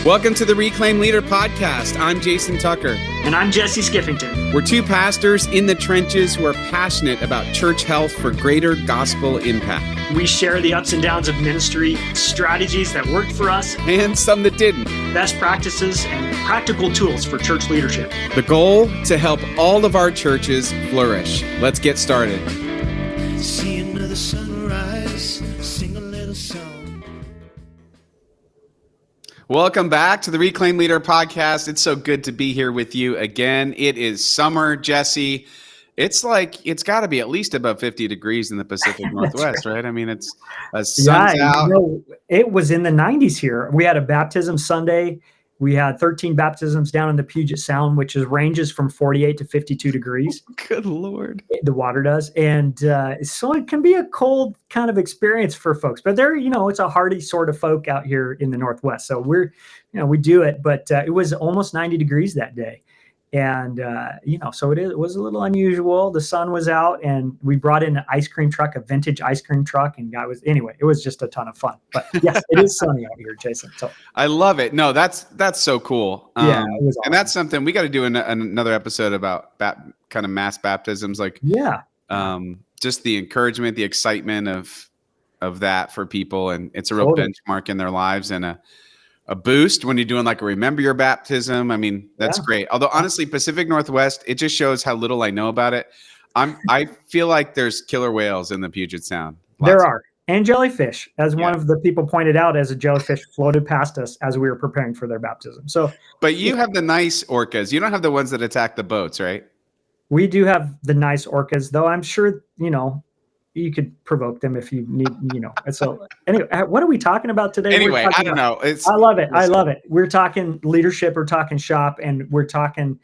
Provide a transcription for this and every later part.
Welcome to the Reclaim Leader podcast. I'm Jason Tucker. And I'm Jesse Skiffington. We're two pastors in the trenches who are passionate about church health for greater gospel impact. We share the ups and downs of ministry, strategies that worked for us, and some that didn't. Best practices and practical tools for church leadership. The goal, to help all of our churches flourish. Let's get started. See another sunrise, sing a little song. Welcome back to the Reclaim Leader podcast. It's so good to be here with you again. It is summer, Jesse. It's got to be at least above 50 degrees in the Pacific Northwest, right? I mean, it's sun's out. It was in the 90s here. We had a baptism Sunday. We had 13 baptisms down in the Puget Sound, which ranges from 48 to 52 degrees. Good Lord. The water does. And so it can be a cold kind of experience for folks. But it's a hardy sort of folk out here in the Northwest. So we do it. But it was almost 90 degrees that day. And, so it was a little unusual. The sun was out and we brought in an ice cream truck, a vintage ice cream truck. And it was just a ton of fun. But yes, it is sunny out here, Jason. So I love it. No, that's so cool. It was awesome. And that's something we got to do another episode about kind of mass baptisms. Just the encouragement, the excitement of that for people. And it's a real benchmark in their lives and a boost when you're doing like a remember your baptism. I mean, that's great. Although honestly, Pacific Northwest, it just shows how little I know about it. I feel like there's killer whales in the Puget Sound. There are. And jellyfish, as one of the people pointed out, as a jellyfish floated past us as we were preparing for their baptism. But you have the nice orcas. You don't have the ones that attack the boats, right? We do have the nice orcas, though I'm sure, you could provoke them if you need, So anyway, what are we talking about today? Anyway, I don't know. I love it. We're talking leadership, we're talking shop, and we're talking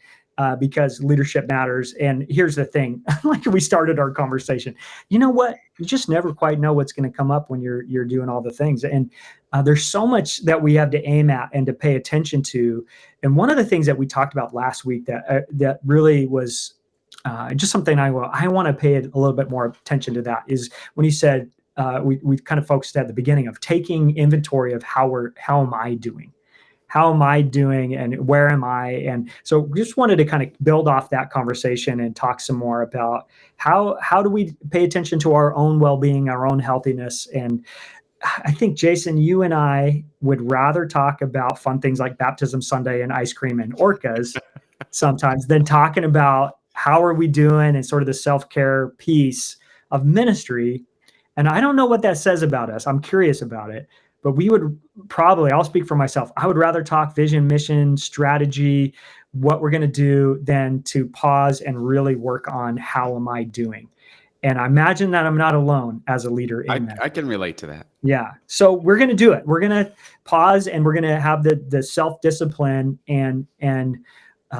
because leadership matters. And here's the thing, like we started our conversation, you know what? You just never quite know what's going to come up when you're doing all the things. And there's so much that we have to aim at and to pay attention to. And one of the things that we talked about last week that really was just something I want to pay a little bit more attention to, that is when you said we kind of focused at the beginning of taking inventory of how am I doing and where am I? And so just wanted to kind of build off that conversation and talk some more about how do we pay attention to our own well-being, our own healthiness. And I think, Jason, you and I would rather talk about fun things like Baptism Sunday and ice cream and orcas sometimes than talking about how are we doing and sort of the self-care piece of ministry. And I don't know what that says about us. I'm curious about it. But we would probably, I'll speak for myself, I would rather talk vision, mission, strategy, what we're going to do, than to pause and really work on how am I doing. And I imagine that I'm not alone as a leader in that. I can relate to that. Yeah. So we're going to do it. We're going to pause and we're going to have the self-discipline and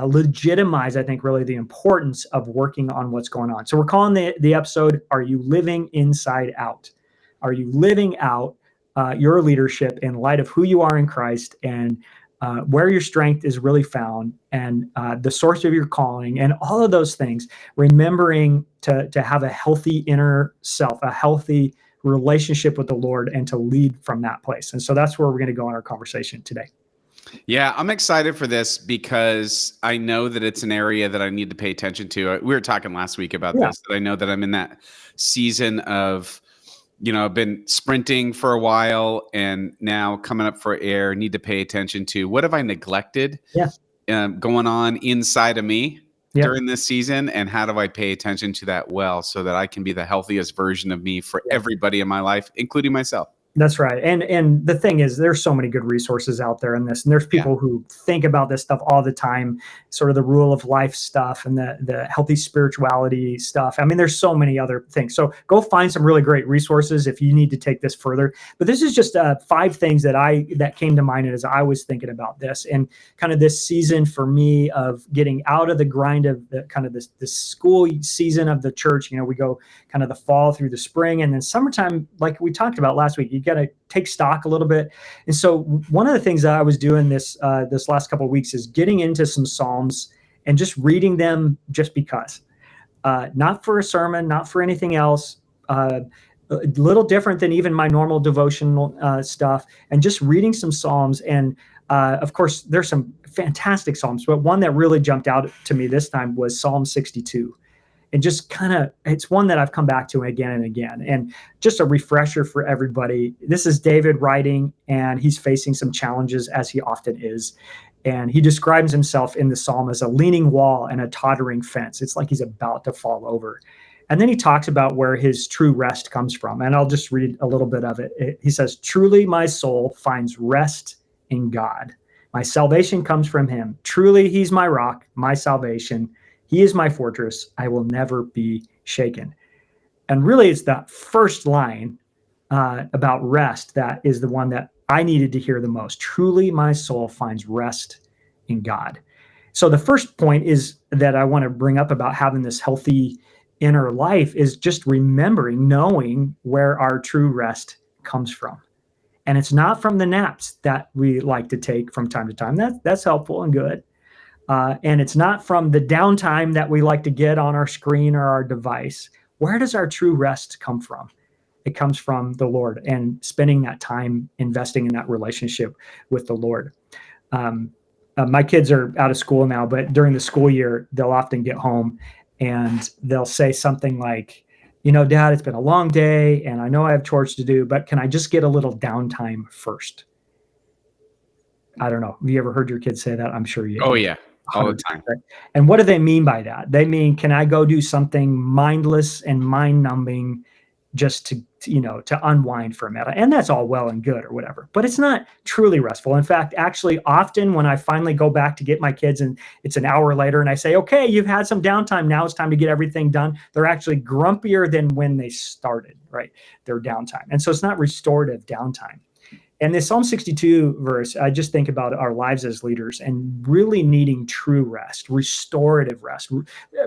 legitimize, I think, really the importance of working on what's going on. So we're calling the episode, Are You Living Inside Out? Are you living out your leadership in light of who you are in Christ and where your strength is really found and the source of your calling and all of those things, remembering to have a healthy inner self, a healthy relationship with the Lord, and to lead from that place. And so that's where we're going to go in our conversation today. Yeah, I'm excited for this because I know that it's an area that I need to pay attention to. We were talking last week about this, that I know that I'm in that season of, I've been sprinting for a while and now coming up for air, need to pay attention to what have I neglected going on inside of me during this season, and how do I pay attention to that so that I can be the healthiest version of me for everybody in my life, including myself. That's right. And the thing is, there's so many good resources out there in this. And there's people who think about this stuff all the time, sort of the rule of life stuff and the healthy spirituality stuff. I mean, there's so many other things. So go find some really great resources if you need to take this further. But this is just 5 things that came to mind as I was thinking about this, and kind of this season for me of getting out of the grind of the kind of this school season of the church. We go kind of the fall through the spring, and then summertime, like we talked about last week, you got to take stock a little bit. And so one of the things that I was doing this last couple of weeks is getting into some Psalms and just reading them just because, not for a sermon, not for anything else, a little different than even my normal devotional stuff, and just reading some Psalms. And Of course, there's some fantastic Psalms, but one that really jumped out to me this time was Psalm 62. And just kind of, it's one that I've come back to again and again. And just a refresher for everybody. This is David writing, and he's facing some challenges, as he often is. And he describes himself in the psalm as a leaning wall and a tottering fence. It's like he's about to fall over. And then he talks about where his true rest comes from. And I'll just read a little bit of it. He says, "Truly my soul finds rest in God. My salvation comes from him. Truly he's my rock, my salvation. He is my fortress. I will never be shaken." And really, it's that first line about rest that is the one that I needed to hear the most. Truly, my soul finds rest in God. So the first point is that I want to bring up about having this healthy inner life is just remembering, knowing where our true rest comes from. And it's not from the naps that we like to take from time to time. That's helpful and good. And it's not from the downtime that we like to get on our screen or our device. Where does our true rest come from? It comes from the Lord and spending that time investing in that relationship with the Lord. My kids are out of school now, but during the school year, they'll often get home and they'll say something like, Dad, it's been a long day and I know I have chores to do, but can I just get a little downtime first? I don't know. Have you ever heard your kids say that? I'm sure you. Oh, yeah. All the time. And what do they mean by that? They mean, can I go do something mindless and mind numbing just to unwind for a minute? And that's all well and good or whatever, but it's not truly restful. In fact, actually, often when I finally go back to get my kids and it's an hour later and I say, okay, you've had some downtime. Now it's time to get everything done. They're actually grumpier than when they started, right? Their downtime. And so it's not restorative downtime. And this Psalm 62 verse, I just think about our lives as leaders and really needing true rest, restorative rest,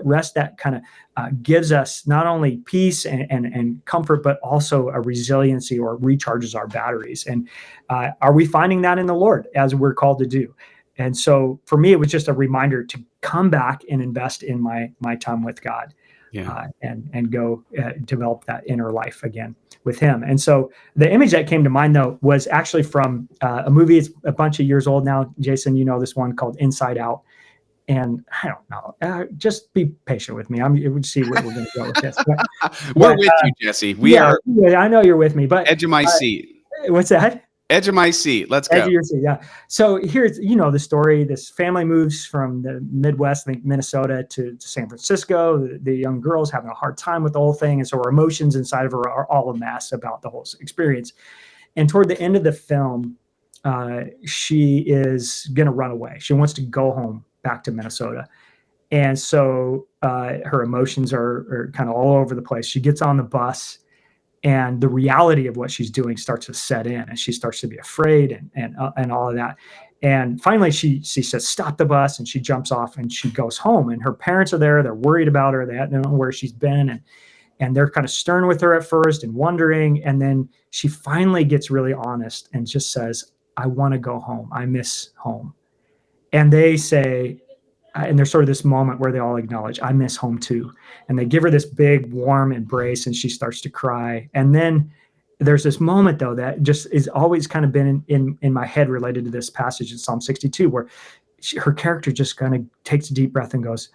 rest that kind of gives us not only peace and comfort, but also a resiliency or recharges our batteries. And are we finding that in the Lord as we're called to do? And so for me, it was just a reminder to come back and invest in my time with God. Yeah. And go develop that inner life again with him. And so the image that came to mind, though, was actually from a movie. It's a bunch of years old now. Jason, you know this one called Inside Out. And I don't know. Just be patient with me. We'll see where we're going to go with this. We're with you, Jesse. We are. I know you're with me. But edge of my seat. What's that? Edge of my seat. Let's go. Edge of your seat, yeah. So here's, the story. This family moves from the Midwest, I think Minnesota, to San Francisco. The young girl's having a hard time with the whole thing. And so her emotions inside of her are all a mess about the whole experience. And toward the end of the film, she is going to run away. She wants to go home back to Minnesota. And so her emotions are kind of all over the place. She gets on the bus. And the reality of what she's doing starts to set in, and she starts to be afraid and all of that. And finally, she says, "Stop the bus," and she jumps off and she goes home. And her parents are there; they're worried about her. They don't know where she's been, and they're kind of stern with her at first and wondering. And then she finally gets really honest and just says, "I want to go home. I miss home." And they say, and there's sort of this moment where they all acknowledge, "I miss home too." And they give her this big warm embrace and she starts to cry. And then there's this moment, though, that just is always kind of been in my head related to this passage in Psalm 62, where her character just kind of takes a deep breath and goes,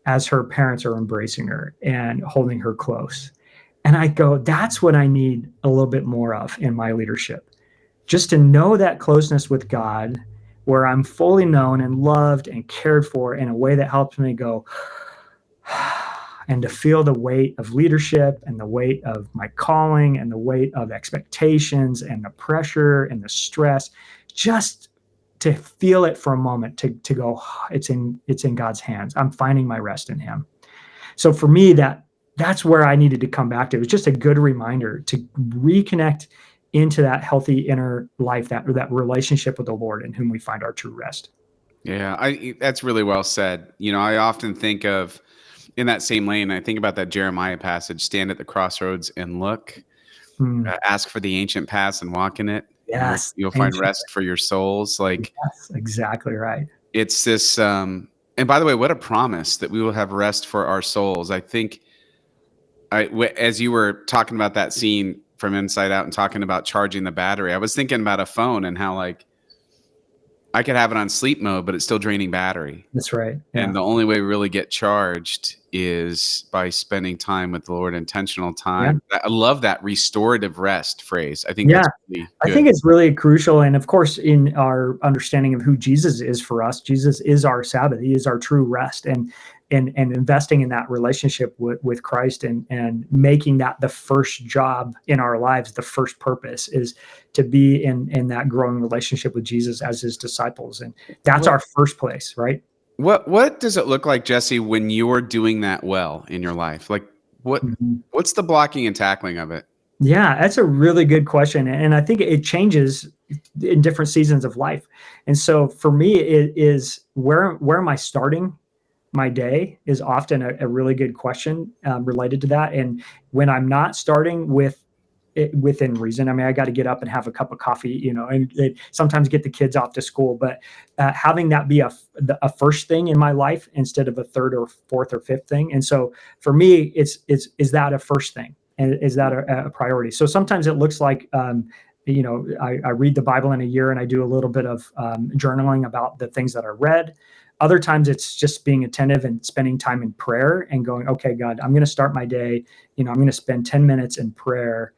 as her parents are embracing her and holding her close. And I go, that's what I need a little bit more of in my leadership. Just to know that closeness with God, where I'm fully known and loved and cared for in a way that helps me go, and to feel the weight of leadership and the weight of my calling and the weight of expectations and the pressure and the stress, just to feel it for a moment, to go, it's in God's hands. I'm finding my rest in him. So for me, that's where I needed to come back to. It was just a good reminder to reconnect into that healthy inner life, that relationship with the Lord in whom we find our true rest. Yeah, that's really well said. I often think of, in that same lane, I think about that Jeremiah passage, stand at the crossroads and look, ask for the ancient paths and walk in it. Yes. You'll find rest for your souls. Yes, exactly right. It's this, and by the way, what a promise that we will have rest for our souls. I think as you were talking about that scene, from Inside Out and talking about charging the battery. I was thinking about a phone and how like I could have it on sleep mode, but it's still draining battery. That's right. Yeah. And the only way we really get charged is by spending time with the Lord, intentional time. I love that restorative rest phrase. I think that's really good. I think it's really crucial. And of course, in our understanding of who Jesus is for us, Jesus is our Sabbath. He is our true rest. And investing in that relationship with Christ and making that the first job in our lives, the first purpose is to be in that growing relationship with Jesus as his disciples. And that's our first place, right? What does it look like, Jesse, when you're doing that well in your life? Like what's the blocking and tackling of it? Yeah, that's a really good question. And I think it changes in different seasons of life. And so for me, it is where am I starting my day is often a really good question related to that. And when I'm not starting within reason, I mean, I got to get up and have a cup of coffee, and sometimes get the kids off to school, but having that be a first thing in my life instead of a third or fourth or fifth thing. And so for me, is that a first thing? And is that a priority? So sometimes it looks like, I read the Bible in a year and I do a little bit of journaling about the things that I read. Other times it's just being attentive and spending time in prayer and going, okay, God, I'm going to start my day. I'm going to spend 10 minutes in prayer,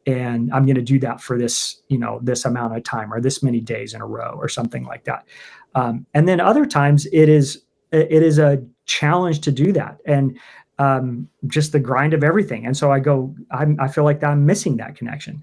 and I'm going to do that for this, this amount of time or this many days in a row or something like that. And then other times it is a challenge to do that. And just the grind of everything. And so I feel like I'm missing that connection.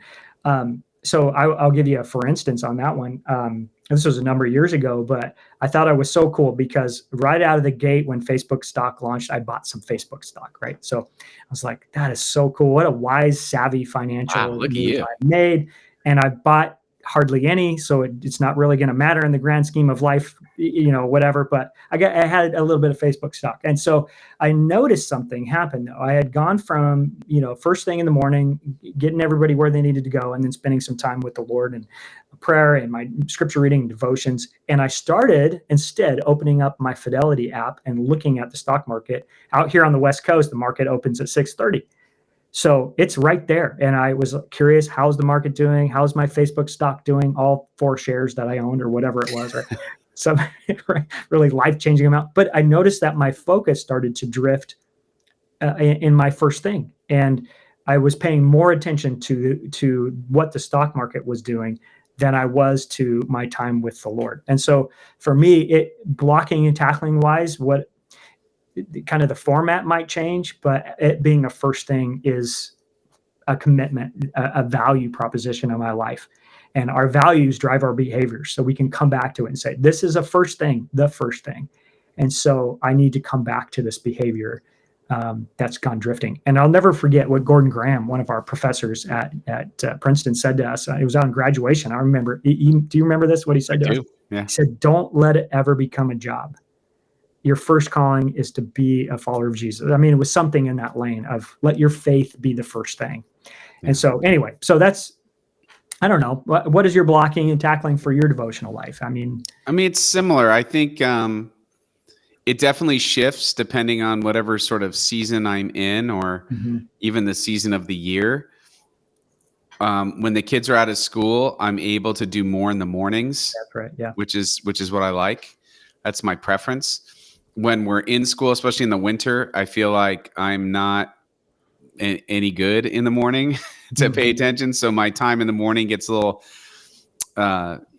So I'll give you a for instance on that one. This was a number of years ago, but I thought it was so cool because right out of the gate when Facebook stock launched, I bought some Facebook stock, right? So I was like, that is so cool. What a wise, savvy financial look at move you. I made. And I bought hardly any, so it's not really going to matter in the grand scheme of life, whatever. But I had a little bit of Facebook stock, and so I noticed something happen. Though I had gone from first thing in the morning, getting everybody where they needed to go, and then spending some time with the Lord and prayer and my scripture reading and devotions. And I started instead opening up my Fidelity app and looking at the stock market out here on the West Coast. The market opens at 6:30. So it's right there. And I was curious, how's the market doing? How's my Facebook stock doing? All 4 shares that I owned or whatever it was, right? Some really life-changing amount. But I noticed that my focus started to drift in my first thing. And I was paying more attention to what the stock market was doing than I was to my time with the Lord. And so for me, blocking and tackling wise, what kind of the format might change, but it being a first thing is a commitment, a value proposition in my life. And our values drive our behaviors. So we can come back to it and say, this is the first thing. And so I need to come back to this behavior that's gone drifting. And I'll never forget what Gordon Graham, one of our professors at Princeton, said to us. It was on graduation. I remember. Do you remember this? What he said to us? Yeah. He said, don't let it ever become a job. Your first calling is to be a follower of Jesus. I mean, it was something in that lane of let your faith be the first thing. Yeah. And so anyway, so that's, I don't know. What is your blocking and tackling for your devotional life? I mean, it's similar. I think it definitely shifts depending on whatever sort of season I'm in or even the season of the year. When the kids are out of school, I'm able to do more in the mornings. That's right. Yeah. Which is what I like. That's my preference. When we're in school, especially in the winter, I feel like I'm not any good in the morning to pay attention. So my time in the morning gets a little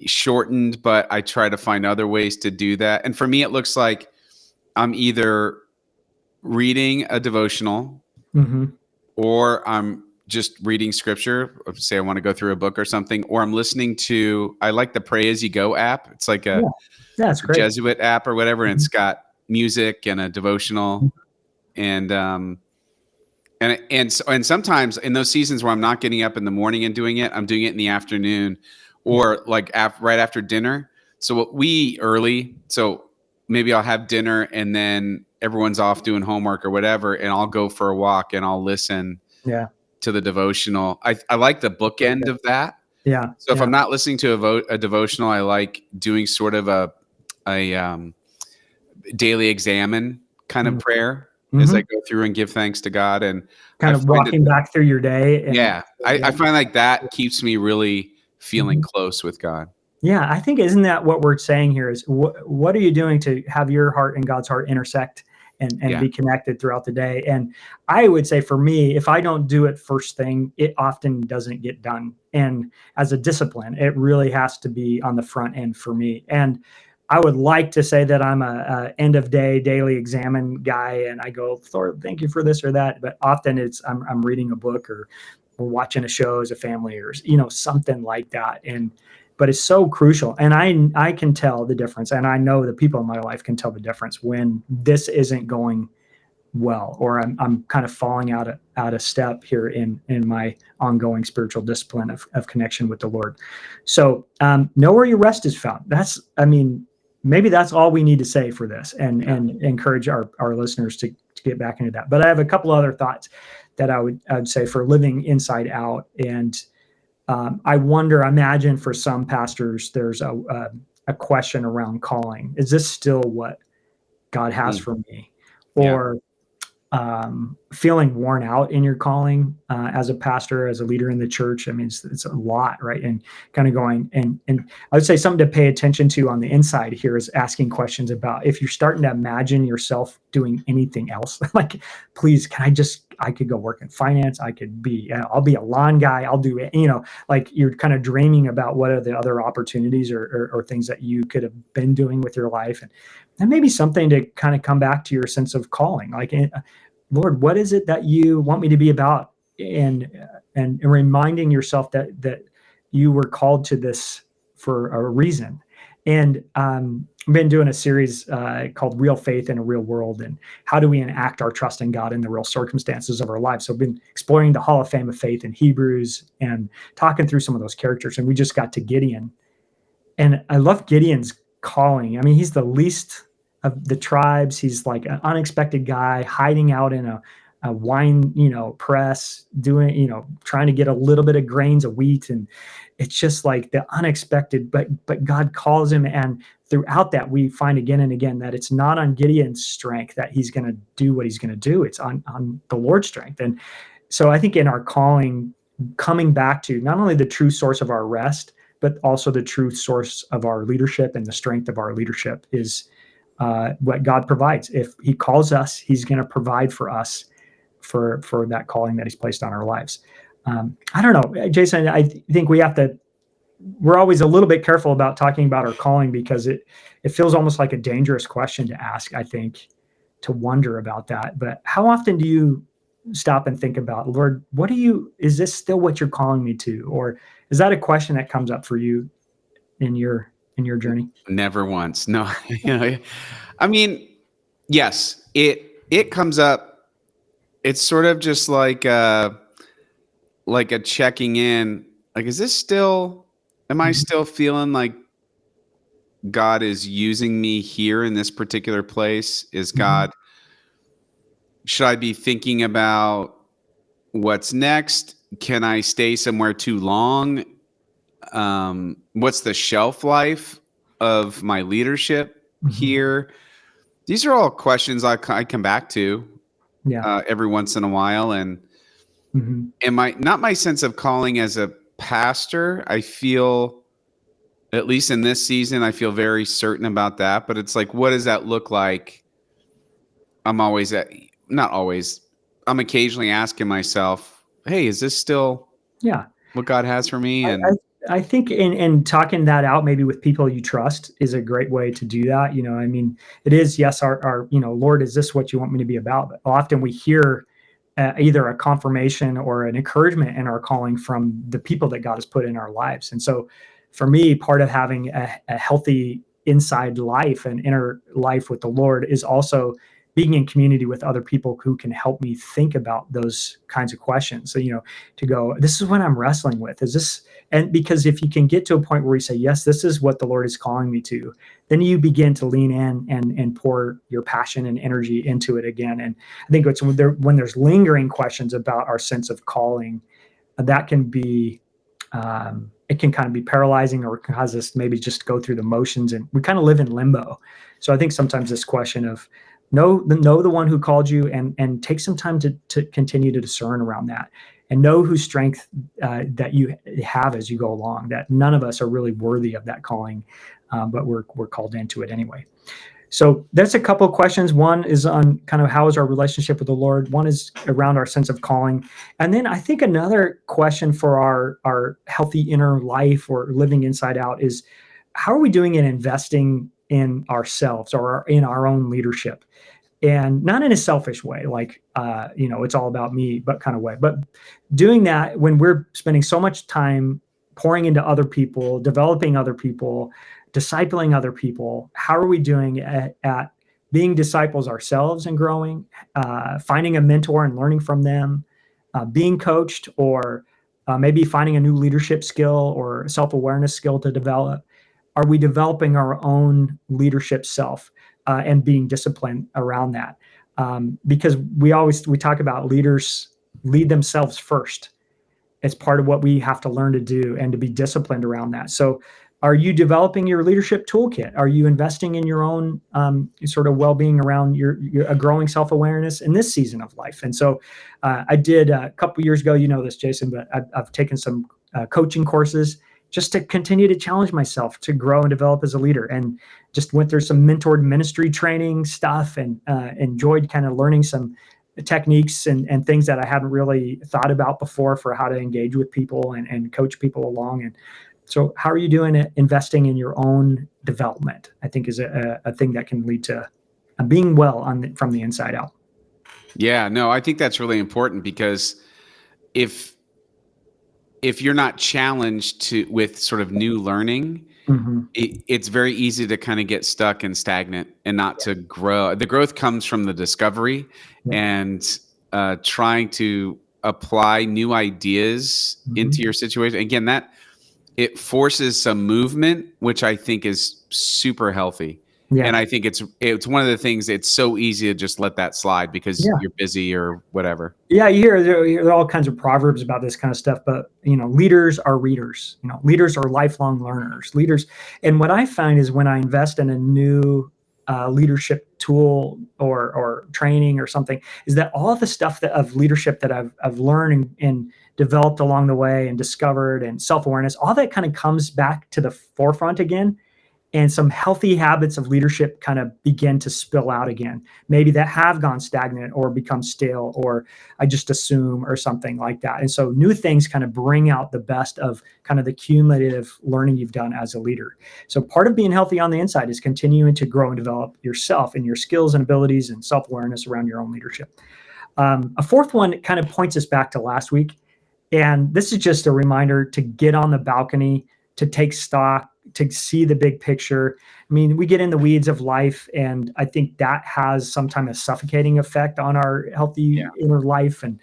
shortened, but I try to find other ways to do that. And for me, it looks like I'm either reading a devotional or I'm just reading scripture. Say I want to go through a book or something, or I'm listening to, I like the Pray As You Go app. It's like a that's great. Jesuit app or whatever. And it's got music and a devotional and sometimes in those seasons where I'm not getting up in the morning and doing it, I'm doing it in the afternoon or like right after dinner. So we eat early. So maybe I'll have dinner and then everyone's off doing homework or whatever. And I'll go for a walk and I'll listen to the devotional. I like the bookend of that. Yeah. So if I'm not listening to a devotional, I like doing sort of a daily examine kind of prayer. as Mhm. I go through and give thanks to God. And I Kind of find it, walking back through your day and yeah, I find like that keeps me really feeling Mhm. close with God. Yeah, I think isn't that what we're saying here is what are you doing to have your heart and God's heart intersect and Yeah. be connected throughout the day? And I would say for me, if I don't do it first thing, it often doesn't get done. And as a discipline, it really has to be on the front end for me. And I would like to say that I'm a end of day daily examine guy, and I go, Lord, thank you for this or that. But often it's I'm reading a book or we're watching a show as a family or something like that. And but it's so crucial, and I can tell the difference, and I know the people in my life can tell the difference when this isn't going well, or I'm kind of falling out of step here in my ongoing spiritual discipline of connection with the Lord. So know where your rest is found. I mean, maybe that's all we need to say for this, and encourage our listeners to get back into that. But I have a couple other thoughts that I would say for living inside out. And I imagine for some pastors, there's a question around calling. Is this still what God has Mm, for me? yeah. Or feeling worn out in your calling as a pastor, as a leader in the church. I mean, it's a lot, right? And kind of going and I would say something to pay attention to on the inside here is asking questions about if you're starting to imagine yourself doing anything else. Like, please, I could go work in finance. I'll be a lawn guy. I'll do it. Like you're kind of dreaming about what are the other opportunities or things that you could have been doing with your life, and maybe something to kind of come back to your sense of calling, like Lord, what is it that you want me to be about? And reminding yourself that you were called to this for a reason. And I've been doing a series called Real Faith in a Real World, and how do we enact our trust in God in the real circumstances of our lives. So I've been exploring the Hall of Fame of Faith in Hebrews and talking through some of those characters. And we just got to Gideon. And I love Gideon's calling. I mean, he's the least of the tribes. He's like an unexpected guy hiding out in a wine, press, doing, trying to get a little bit of grains of wheat. And it's just like the unexpected, but God calls him. And throughout that, we find again and again that it's not on Gideon's strength that he's going to do what he's going to do. It's on the Lord's strength. And so I think in our calling, coming back to not only the true source of our rest, but also the true source of our leadership and the strength of our leadership is what God provides. If He calls us, He's going to provide for us for that calling that He's placed on our lives. I don't know, Jason. I think we're always a little bit careful about talking about our calling because it feels almost like a dangerous question to ask. I think to wonder about that. But how often do you stop and think about, Lord, is this still what you're calling me to? Or is that a question that comes up for you in your journey? Never once. No. I mean, yes, it comes up. It's sort of just like a checking in. Like, am I Mhm. still feeling like God is using me here in this particular place? Mhm. Should I be thinking about what's next? Can I stay somewhere too long? What's the shelf life of my leadership Mhm. here? These are all questions I come back to Yeah. every once in a while. And Mhm. not my sense of calling as a pastor, I feel, at least in this season, I feel very certain about that. But it's like, what does that look like? Not always. I'm occasionally asking myself, hey, is this still Yeah. what God has for me? I, And I think in talking that out, maybe with people you trust, is a great way to do that. I mean, it is, yes, our Lord, is this what you want me to be about? But often we hear either a confirmation or an encouragement in our calling from the people that God has put in our lives. And so for me, part of having a healthy inside life and inner life with the Lord is also being in community with other people who can help me think about those kinds of questions. So, to go, this is what I'm wrestling with. Is this, and because if you can get to a point where you say, yes, this is what the Lord is calling me to, then you begin to lean in and pour your passion and energy into it again. And I think it's when there's lingering questions about our sense of calling, that can be, it can kind of be paralyzing, or cause us maybe just go through the motions, and we kind of live in limbo. So I think sometimes this question of, know the one who called you, and take some time to continue to discern around that, and know whose strength that you have as you go along. That none of us are really worthy of that calling, but we're called into it anyway. So that's a couple of questions. One is on kind of how is our relationship with the Lord. One is around our sense of calling. And then I think another question for our healthy inner life or living inside out is, how are we doing in investing in ourselves or in our own leadership? And not in a selfish way, like, it's all about me, but kind of way, but doing that when we're spending so much time pouring into other people, developing other people, discipling other people. How are we doing at being disciples ourselves and growing, finding a mentor and learning from them, being coached, or maybe finding a new leadership skill or self-awareness skill to develop? Are we developing our own leadership self and being disciplined around that? Because we talk about leaders lead themselves first. It's part of what we have to learn to do and to be disciplined around that. So are you developing your leadership toolkit? Are you investing in your own sort of well-being around your a growing self-awareness in this season of life? And so I did a couple years ago, you know this, Jason, but I've taken some coaching courses just to continue to challenge myself to grow and develop as a leader, and just went through some mentored ministry training stuff, and enjoyed kind of learning some techniques and things that I hadn't really thought about before for how to engage with people and coach people along. And so how are you doing at investing in your own development? I think is a thing that can lead to being well from the inside out. Yeah, no, I think that's really important, because if you're not challenged with sort of new learning, it's very easy to kind of get stuck and stagnant and not to grow. The growth comes from the discovery and trying to apply new ideas into your situation. Again, that it forces some movement, which I think is super healthy. Yeah. And I think it's one of the things, it's so easy to just let that slide because you're busy or whatever. Yeah, you hear there are all kinds of proverbs about this kind of stuff, but leaders are readers. Leaders are lifelong learners. Leaders, and what I find is when I invest in a new leadership tool or training or something, is that all the stuff of leadership that I've learned and developed along the way and discovered, and self-awareness, all that kind of comes back to the forefront again. And some healthy habits of leadership kind of begin to spill out again, maybe that have gone stagnant or become stale, or I just assume, or something like that. And so new things kind of bring out the best of kind of the cumulative learning you've done as a leader. So part of being healthy on the inside is continuing to grow and develop yourself and your skills and abilities and self-awareness around your own leadership. A fourth one kind of points us back to last week. And this is just a reminder to get on the balcony, to take stock, to see the big picture. I mean, we get in the weeds of life, and I think that has sometimes a suffocating effect on our healthy inner life. And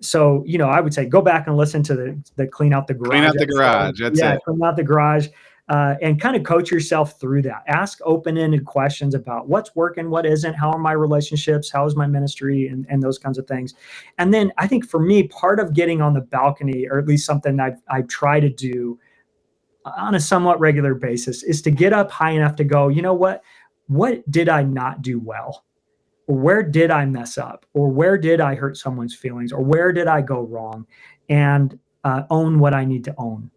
so, I would say go back and listen to the clean out the garage. Clean out the garage. That's it. Clean out the garage, and kind of coach yourself through that. Ask open-ended questions about what's working, what isn't, how are my relationships, how is my ministry, and those kinds of things. And then I think for me, part of getting on the balcony, or at least something I try to do on a somewhat regular basis, is to get up high enough to go, what did I not do well? Or where did I mess up? Or where did I hurt someone's feelings? Or where did I go wrong? And own what I need to own,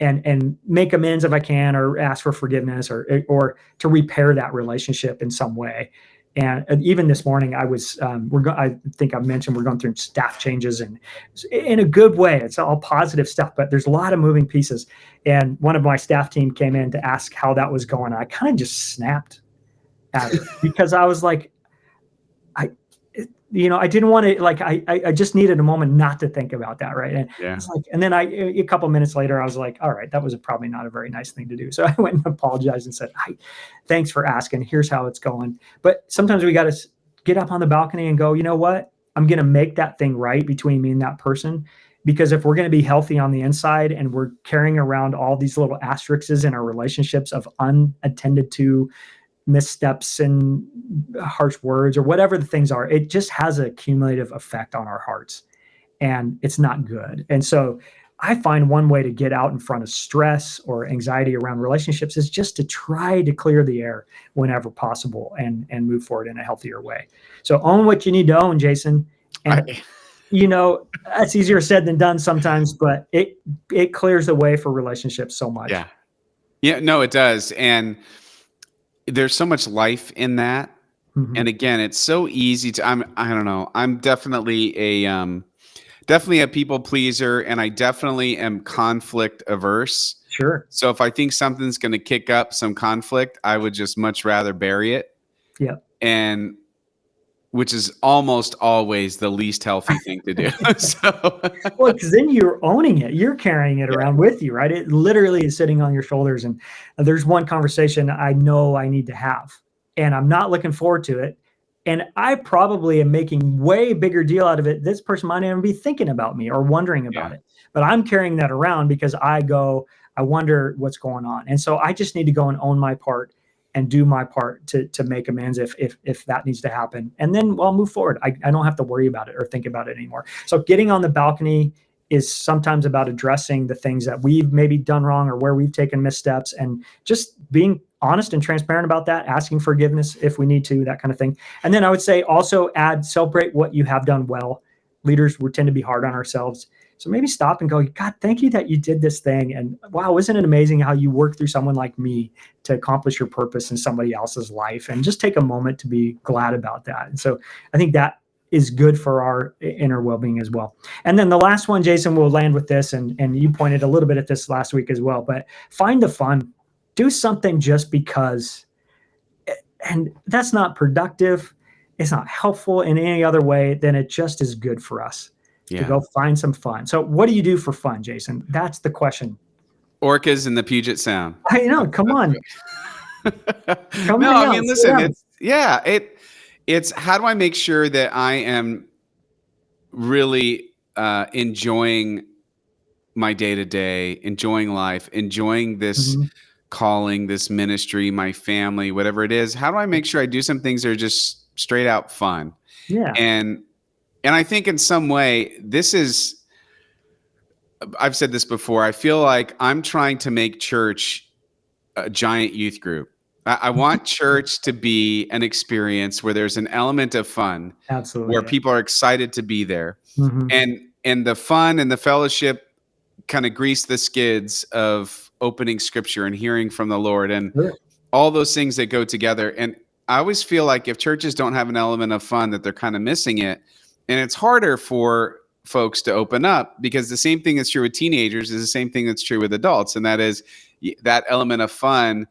and make amends if I can, or ask for forgiveness, or to repair that relationship in some way. And even this morning, I was, I think I mentioned we're going through staff changes, and in a good way. It's all positive stuff, but there's a lot of moving pieces. And one of my staff team came in to ask how that was going. I kind of just snapped at it because I was like, I didn't want to, I just needed a moment not to think about that. Right. And it's like, and then a couple of minutes later, I was like, all right, that was probably not a very nice thing to do. So I went and apologized and said, thanks for asking. Here's how it's going. But sometimes we got to get up on the balcony and go, you know what? I'm going to make that thing right between me and that person. Because if we're going to be healthy on the inside, and we're carrying around all these little asterisks in our relationships of unattended to missteps and harsh words, or whatever the things are, it just has a cumulative effect on our hearts, and it's not good. And so I find one way to get out in front of stress or anxiety around relationships is just to try to clear the air whenever possible and move forward in a healthier way. So own what you need to own, Jason. And that's easier said than done sometimes, but it clears the way for relationships so much. Yeah, no, it does. And there's so much life in that. Mhm. And again, it's so easy to, I don't know. I'm definitely a people pleaser, and I definitely am conflict averse. Sure. So if I think something's going to kick up some conflict, I would just much rather bury it. Yeah. And which is almost always the least healthy thing to do. Well, because then you're owning it. You're carrying it around with you, right? It literally is sitting on your shoulders. And there's one conversation I know I need to have, and I'm not looking forward to it. And I probably am making way bigger deal out of it. This person might even be thinking about me or wondering about it. But I'm carrying that around because I wonder what's going on. And so I just need to go and own my part and do my part to make amends if that needs to happen. And then I'll move forward. I don't have to worry about it or think about it anymore. So getting on the balcony is sometimes about addressing the things that we've maybe done wrong or where we've taken missteps, and just being honest and transparent about that, asking forgiveness if we need to, that kind of thing. And then I would say also celebrate what you have done well. Leaders, we tend to be hard on ourselves. So maybe stop and go, God, thank you that you did this thing. And wow, isn't it amazing how you work through someone like me to accomplish your purpose in somebody else's life? And just take a moment to be glad about that. And so I think that is good for our inner well-being as well. And then the last one, Jason, we'll land with this. And you pointed a little bit at this last week as well, but find the fun. Do something just because. And that's not productive. It's not helpful in any other way than it just is good for us. To go find some fun. So what do you do for fun, Jason? That's the question. Orcas in the Puget Sound. I know. Come on. I mean, listen, it's how do I make sure that I am really enjoying my day-to-day, enjoying life, enjoying this calling, this ministry, my family, whatever it is. How do I make sure I do some things that are just straight out fun? Yeah. And I think in some way, I've said this before, I feel like I'm trying to make church a giant youth group. I want church to be an experience where there's an element of fun. Absolutely. Where people are excited to be there. And the fun and the fellowship kind of grease the skids of opening scripture and hearing from the Lord and all those things that go together. And I always feel like if churches don't have an element of fun, that they're kind of missing it. And it's harder for folks to open up, because the same thing that's true with teenagers is the same thing that's true with adults. And that is that element of fun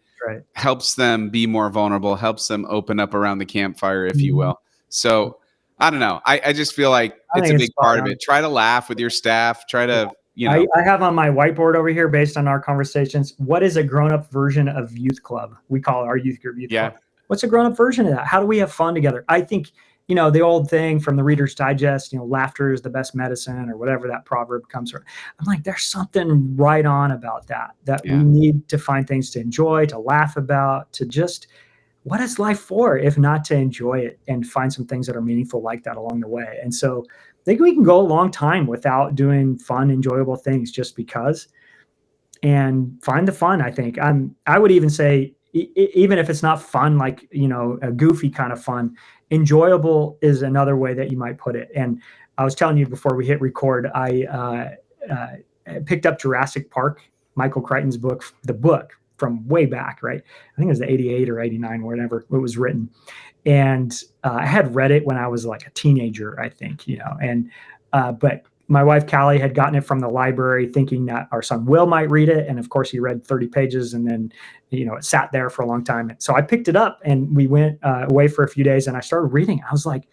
helps them be more vulnerable, helps them open up around the campfire, if you will. So I don't know. I just feel like it's a big part of it. Try to laugh with your staff. Try to, I have on my whiteboard over here, based on our conversations, what is a grown-up version of youth club? We call our youth group youth club. What's a grown-up version of that? How do we have fun together? I think, the old thing from the Reader's Digest, laughter is the best medicine, or whatever that proverb comes from. I'm like, there's something right on about that we need to find things to enjoy, to laugh about, to just, what is life for if not to enjoy it and find some things that are meaningful like that along the way. And so I think we can go a long time without doing fun, enjoyable things just because, and find the fun. I think I would even say, even if it's not fun, like, a goofy kind of fun, enjoyable is another way that you might put it. And I was telling you before we hit record, I picked up Jurassic Park, Michael Crichton's book, the book from way back, right? I think it was 88 or 89, whenever it was written. And I had read it when I was like a teenager, I think, but my wife, Callie, had gotten it from the library thinking that our son Will might read it. And of course he read 30 pages and then, it sat there for a long time. So I picked it up and we went away for a few days and I started reading. I was like,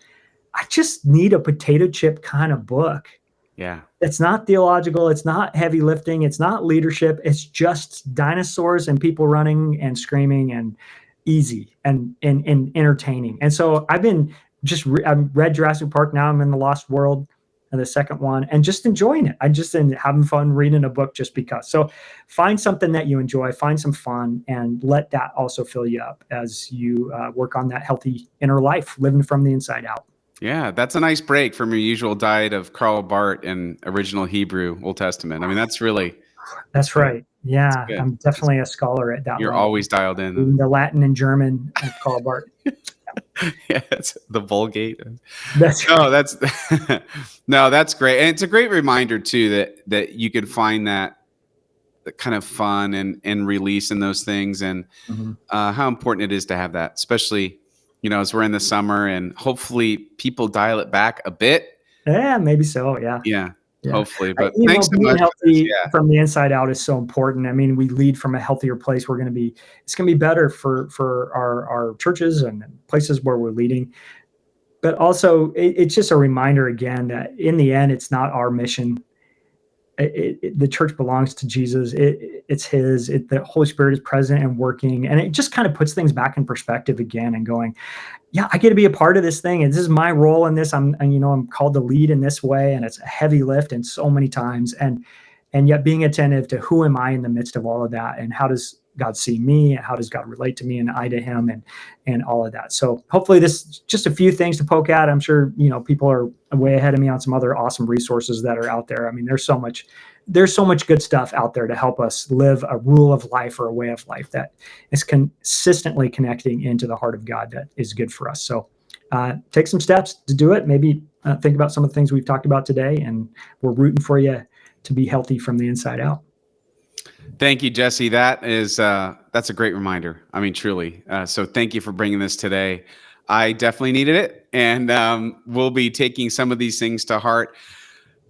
I just need a potato chip kind of book. Yeah. It's not theological. It's not heavy lifting. It's not leadership. It's just dinosaurs and people running and screaming and easy and entertaining. And so I've been I've read Jurassic Park. Now I'm in the Lost World, and the second one, and just enjoying it. I'm just having fun reading a book just because. So find something that you enjoy, find some fun, and let that also fill you up as you work on that healthy inner life, living from the inside out. Yeah, that's a nice break from your usual diet of Karl Barth and original Hebrew Old Testament. I mean, that's That's good. right. Yeah, Good. I'm definitely a scholar at that You're level. always dialed in. Reading the Latin and German of Karl Barth. Yeah, it's the Vulgate. That's No, right. that's no, that's great. And it's a great reminder too that you could find that kind of fun and release in those things, and Mhm. how important it is to have that, especially, as we're in the summer, and hopefully people dial it back a bit. Yeah, maybe so. Yeah. Yeah, Yeah. hopefully. But You know, thanks so being much for this. healthy Yeah. from the inside out is so important. I mean, we lead from a healthier place. It's going to be better for our churches and places where we're leading. But also, it's just a reminder again that in the end, it's not our mission. The church belongs to Jesus. It's his. The Holy Spirit is present and working, and it just kind of puts things back in perspective again, and going, yeah, I get to be a part of this thing, and this is my role in this. I'm called to lead in this way, and it's a heavy lift, and so many times, and yet being attentive to who am I in the midst of all of that, and how does God see me, and how does God relate to me, and I to Him, and all of that. So hopefully, this is just a few things to poke at. I'm sure people are way ahead of me on some other awesome resources that are out there. I mean, there's so much good stuff out there to help us live a rule of life or a way of life that is consistently connecting into the heart of God that is good for us. So take some steps to do it. Maybe think about some of the things we've talked about today, and we're rooting for you to be healthy from the inside out. Thank you, Jesse. That's a great reminder. I mean, truly. So thank you for bringing this today. I definitely needed it, and we'll be taking some of these things to heart.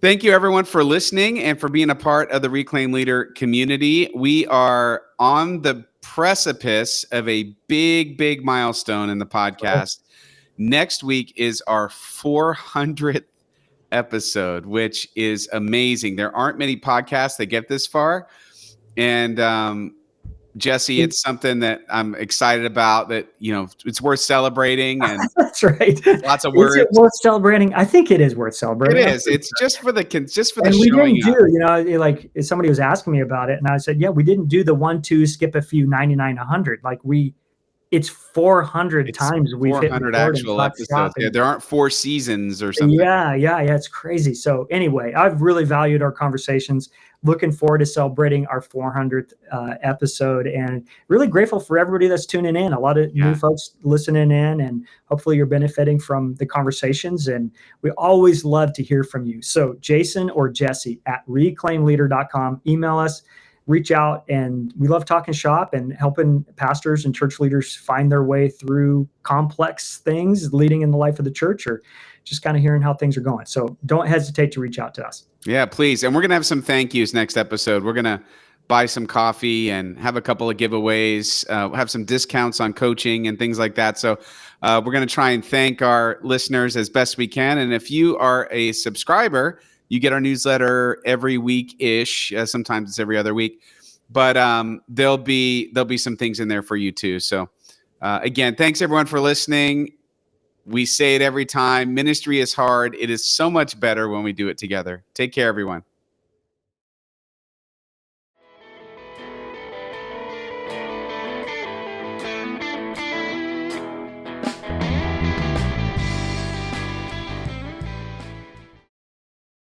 Thank you, everyone, for listening and for being a part of the Reclaim Leader community. We are on the precipice of a big, big milestone in the podcast. Next week is our 400th episode, which is amazing. There aren't many podcasts that get this far. And Jesse, it's something that I'm excited about, that, it's worth celebrating, and That's right. lots of Is words. it worth celebrating? I think it is worth It celebrating. is. It's just for the And we showing didn't up. do, like somebody was asking me about it, and I said, yeah, we didn't do the 1, 2, skip a few, 99, 100. Like it's 400 It's times we've hit 400 record and actual talk episodes. shop. Yeah, And there aren't 4 seasons or something. yeah, it's crazy. So anyway, I've really valued our conversations. Looking forward to celebrating our 400th episode, and really grateful for everybody that's tuning in. A lot of new folks listening in, and hopefully you're benefiting from the conversations. And we always love to hear from you. So Jason or Jesse at reclaimleader.com, email us, reach out, and we love talking shop and helping pastors and church leaders find their way through complex things leading in the life of the church, or just kind of hearing how things are going. So don't hesitate to reach out to us. Yeah, please. And we're going to have some thank yous next episode. We're going to buy some coffee and have a couple of giveaways, have some discounts on coaching and things like that. So we're going to try and thank our listeners as best we can. And if you are a subscriber, you get our newsletter every week-ish. Sometimes it's every other week. But there'll be some things in there for you too. So again, thanks everyone for listening. We say it every time. Ministry is hard. It is so much better when we do it together. Take care, everyone.